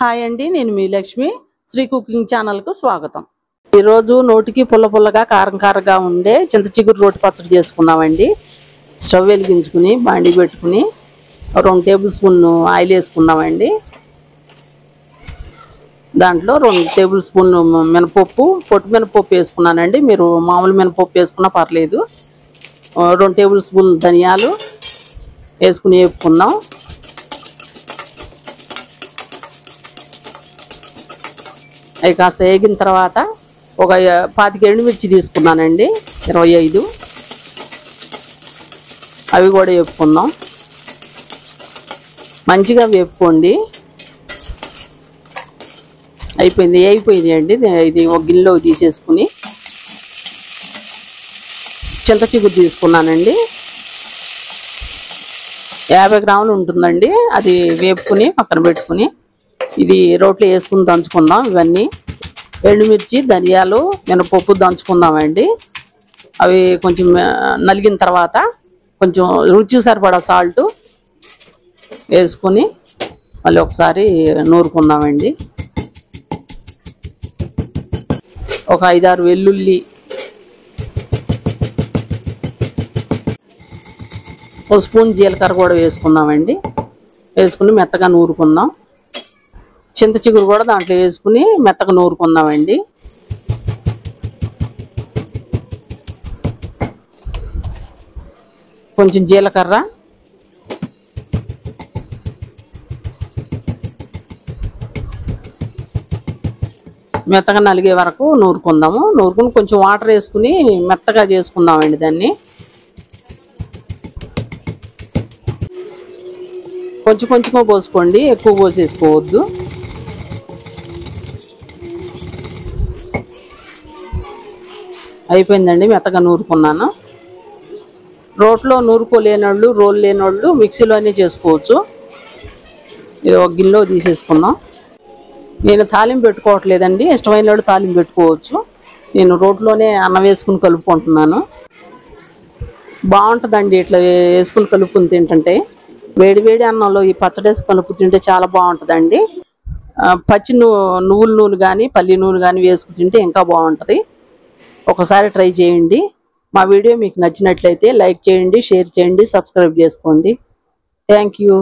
Hi అండి, నేను మీ Lakshmi. Shri cooking ఛానల్కు స్వాగతం. ఈరోజు నోటికి పుల్ల పుల్లగా కారం కారంగా ఉండే చింత చిగురు రోటి పచ్చడి చేసుకున్నామండి. స్టవ్ వెలిగించుకుని బాండి పెట్టుకుని 2 టేబుల్ స్పూన్ ఆయిల్ వేసుకున్నామండి. దాంట్లో 2 టేబుల్ స్పూన్ మినపప్పు, పొట్టు మినపప్పు వేసుకున్నానండి. మీరు మామూలు మినపప్పు వేసుకున్నా పర్లేదు. 2 టేబుల్ స్పూన్ ధనియాలు వేసుకుని వేపుకున్నాం. అవి కాస్త వేగిన తర్వాత ఒక 25 ఎండుమిర్చి తీసుకున్నానండి, 25. అవి కూడా వేపుకుందాం. మంచిగా వేపుకోండి. అయిపోయింది అండి. ఇది ఒక గిన్నెలో తీసేసుకుని చింత చిగురు తీసుకున్నానండి. 50 గ్రాములు ఉంటుందండి. అది వేపుకుని పక్కన పెట్టుకుని ఇది రోట్లో వేసుకుని దంచుకుందాం. ఇవన్నీ ఎండుమిర్చి, ధనియాలు, మినపప్పు దంచుకుందామండి. అవి కొంచెం నలిగిన తర్వాత కొంచెం రుచి సరిపడా సాల్ట్ వేసుకొని మళ్ళీ ఒకసారి నూరుకుందామండి. ఒక 5-6 వెల్లుల్లి, ఒక స్పూన్ జీలకర్ర కూడా వేసుకుందామండి. వేసుకుని మెత్తగా నూరుకుందాం. చింత చిగురు కూడా దాంట్లో వేసుకుని మెత్తగా నూరుకుందామండి. కొంచెం జీలకర్ర, మెత్తగా నలిగే వరకు నూరుకుందాము. నూరుకుని కొంచెం వాటర్ వేసుకుని మెత్తగా చేసుకుందామండి. దాన్ని కొంచెం పోసుకోండి, ఎక్కువ పోసేసుకోవద్దు. అయిపోయిందండి, మెత్తగా నూరుకున్నాను. రోట్లో నూరుకోలేనోళ్ళు, రోల్ లేనోళ్ళు మిక్సీలోనే చేసుకోవచ్చు. ఇది ఒక గిన్నెలో తీసేసుకుందాం. నేను తాలింపు పెట్టుకోవట్లేదండి, ఇష్టమైన వాళ్ళు తాలింపు పెట్టుకోవచ్చు. నేను రోట్లోనే అన్నం వేసుకుని కలుపుకుంటున్నాను. బాగుంటుందండి ఇట్లా వేసుకుని కలుపుకుని తింటుంటే. వేడి అన్నంలో ఈ పచ్చడి వేసి కలుపు తింటే చాలా బాగుంటుందండి. పచ్చి నువ్వుల నూనె కానీ పల్లి నూనె కానీ వేసుకుని తింటే ఇంకా బాగుంటుంది. ఒకసారి ట్రై చేయండి. మా వీడియో మీకు నచ్చినట్లయితే లైక్ చేయండి, షేర్ చేయండి, సబ్స్క్రైబ్ చేసుకోండి. Thank you.